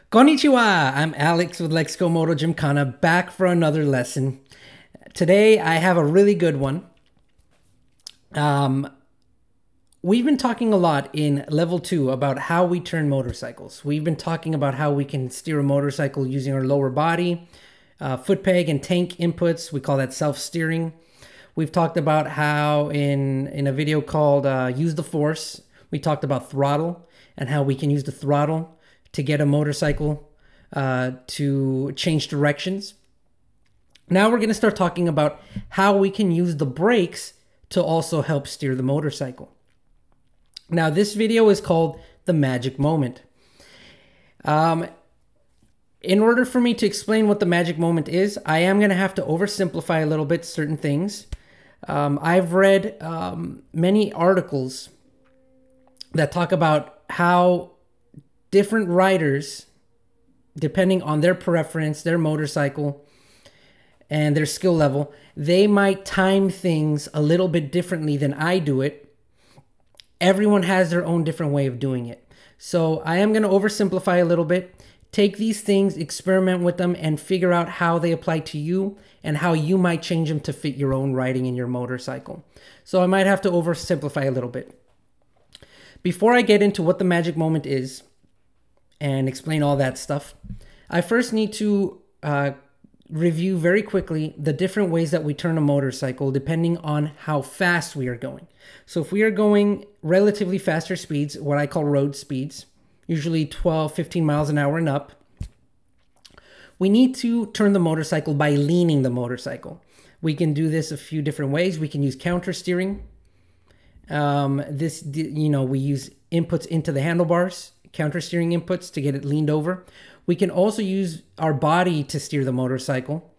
Konnichiwa! I'm Alex with Lexico Moto Gymkhana, back for another lesson. Today I have a really good one. We've been talking a lot in level 2 about how we turn motorcycles. We've been talking about how we can steer a motorcycle using our lower body, foot peg and tank inputs. We call that self-steering. We've talked about how in a video called Use the Force, we talked about throttle and how we can use the throttle to get a motorcycle to change directions. Now we're going to start talking about how we can use the brakes to also help steer the motorcycle. Now this video is called The Magic Moment. In order for me to explain what the magic moment is, I am going to have to oversimplify a little bit certain things. I've read many articles that talk about how different riders, depending on their preference, their motorcycle, and their skill level, they might time things a little bit differently than I do it. Everyone has their own different way of doing it. So I am going to oversimplify a little bit. Take these things, experiment with them, and figure out how they apply to you and how you might change them to fit your own riding in your motorcycle. So I might have to oversimplify a little bit. Before I get into what the magic moment is and explain all that stuff, I first need to review very quickly the different ways that we turn a motorcycle depending on how fast we are going. So if we are going relatively faster speeds, what I call road speeds, usually 12, 15 miles an hour and up, we need to turn the motorcycle by leaning the motorcycle. We can do this a few different ways. We can use counter steering. We use inputs into the handlebars, counter steering inputs to get it leaned over. We can also use our body to steer the motorcycle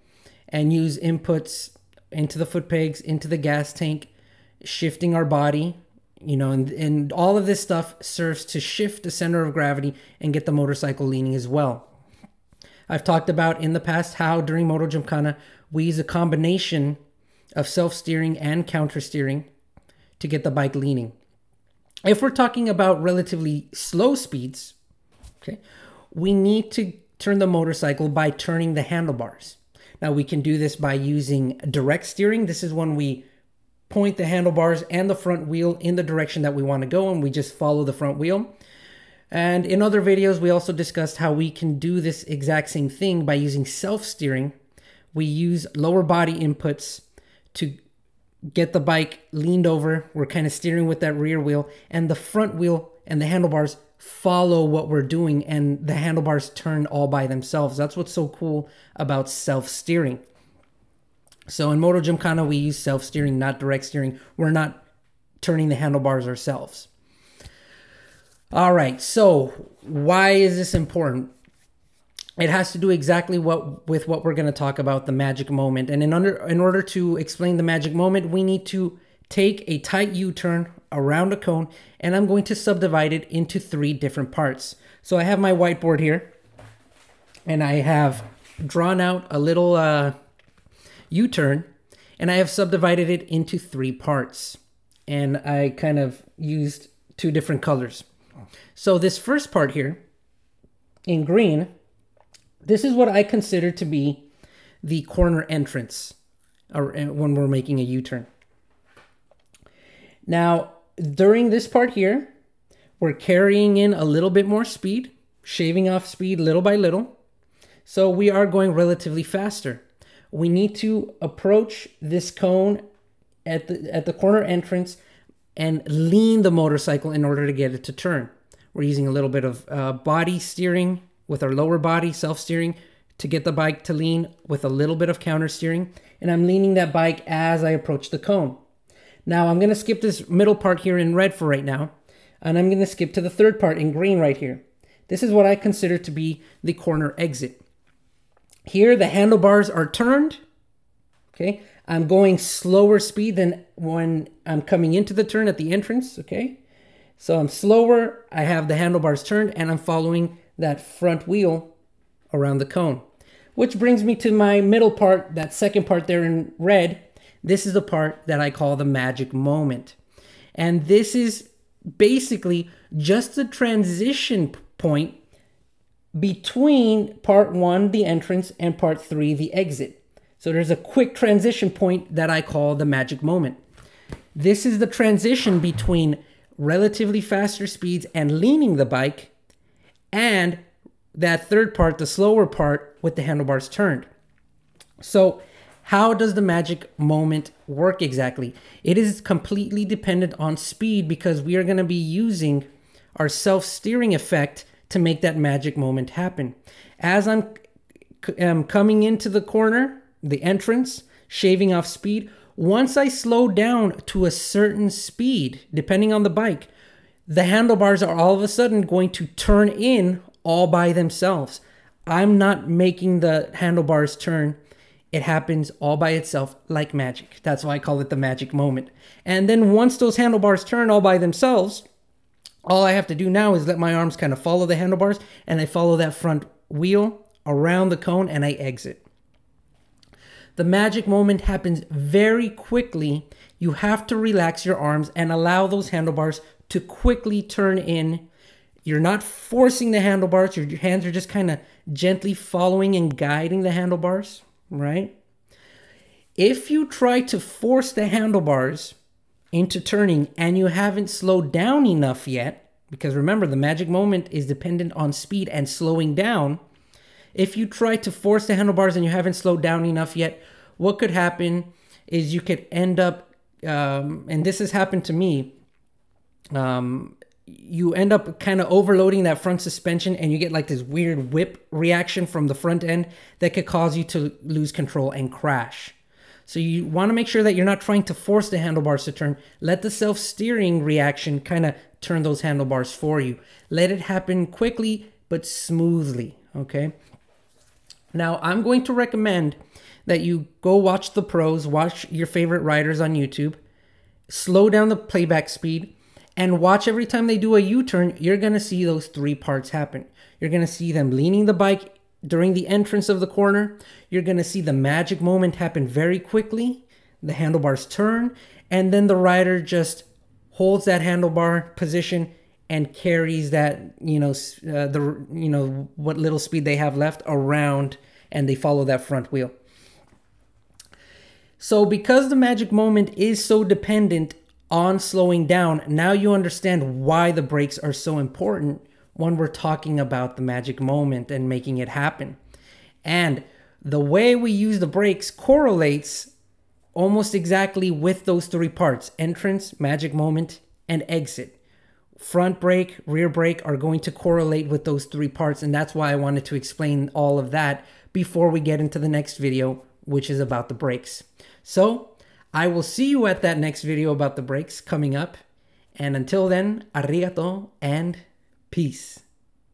and use inputs into the foot pegs, into the gas tank, shifting our body, and all of this stuff serves to shift the center of gravity and get the motorcycle leaning as well. I've talked about in the past how during Moto Gymkhana, we use a combination of self-steering and counter steering to get the bike leaning. If we're talking about relatively slow speeds, okay, we need to turn the motorcycle by turning the handlebars. Now we can do this by using direct steering. This is when we point the handlebars and the front wheel in the direction that we want to go, and we just follow the front wheel. And in other videos, we also discussed how we can do this exact same thing by using self-steering. We use lower body inputs to get the bike leaned over. We're kind of steering with that rear wheel, and the front wheel and the handlebars follow what we're doing, and the handlebars turn all by themselves. That's what's so cool about self-steering. So in Moto Gymkhana, we use self-steering, not direct steering. We're not turning the handlebars ourselves. All right, so why is this important? It has to do exactly with what we're going to talk about, the magic moment. And in order to explain the magic moment, we need to take a tight U-turn around a cone, and I'm going to subdivide it into 3 different parts. So I have my whiteboard here, and I have drawn out a little U-turn, and I have subdivided it into 3 parts. And I kind of used 2 different colors. So this first part here, in green, this is what I consider to be the corner entrance when we're making a U-turn. Now, during this part here, we're carrying in a little bit more speed, shaving off speed little by little. So we are going relatively faster. We need to approach this cone at the corner entrance and lean the motorcycle in order to get it to turn. We're using a little bit of body steering with our lower body, self-steering, to get the bike to lean with a little bit of counter steering. And I'm leaning that bike as I approach the cone. Now I'm going to skip this middle part here in red for right now. And I'm going to skip to the third part in green right here. This is what I consider to be the corner exit. Here the handlebars are turned. Okay, I'm going slower speed than when I'm coming into the turn at the entrance. Okay, so I'm slower, I have the handlebars turned, and I'm following that front wheel around the cone. Which brings me to my middle part, that second part there in red. This is the part that I call the magic moment. And this is basically just the transition point between part 1, the entrance, and part 3, the exit. So there's a quick transition point that I call the magic moment. This is the transition between relatively faster speeds and leaning the bike, and that third part, the slower part, with the handlebars turned. So how does the magic moment work exactly? It is completely dependent on speed, because we are going to be using our self-steering effect to make that magic moment happen. As I'm coming into the corner, the entrance, shaving off speed, once I slow down to a certain speed, depending on the bike, the handlebars are all of a sudden going to turn in all by themselves. I'm not making the handlebars turn. It happens all by itself like magic. That's why I call it the magic moment. And then once those handlebars turn all by themselves, all I have to do now is let my arms kind of follow the handlebars, and I follow that front wheel around the cone, and I exit. The magic moment happens very quickly. You have to relax your arms and allow those handlebars to quickly turn in. You're not forcing the handlebars. Your hands are just kind of gently following and guiding the handlebars, right? If you try to force the handlebars into turning and you haven't slowed down enough yet, because remember, the magic moment is dependent on speed and slowing down. If you try to force the handlebars and you haven't slowed down enough yet, what could happen is you could end up, and this has happened to me, you end up kind of overloading that front suspension, and you get like this weird whip reaction from the front end that could cause you to lose control and crash. So you want to make sure that you're not trying to force the handlebars to turn. Let the self-steering reaction kind of turn those handlebars for you. Let it happen quickly but smoothly, okay? Now, I'm going to recommend that you go watch the pros, watch your favorite riders on YouTube, slow down the playback speed, and watch every time they do a U-turn. You're going to see those 3 parts happen. You're going to see them leaning the bike during the entrance of the corner. You're going to see the magic moment happen very quickly. The handlebars turn, and then the rider just holds that handlebar position and carries that, what little speed they have left around, and they follow that front wheel. So because the magic moment is so dependent on slowing down, now you understand why the brakes are so important when we're talking about the magic moment and making it happen. And the way we use the brakes correlates almost exactly with those 3 parts: entrance, magic moment, and exit. Front brake, rear brake are going to correlate with those 3 parts, and that's why I wanted to explain all of that before we get into the next video, which is about the brakes. So I will see you at that next video about the brakes coming up. And until then, arigato and peace.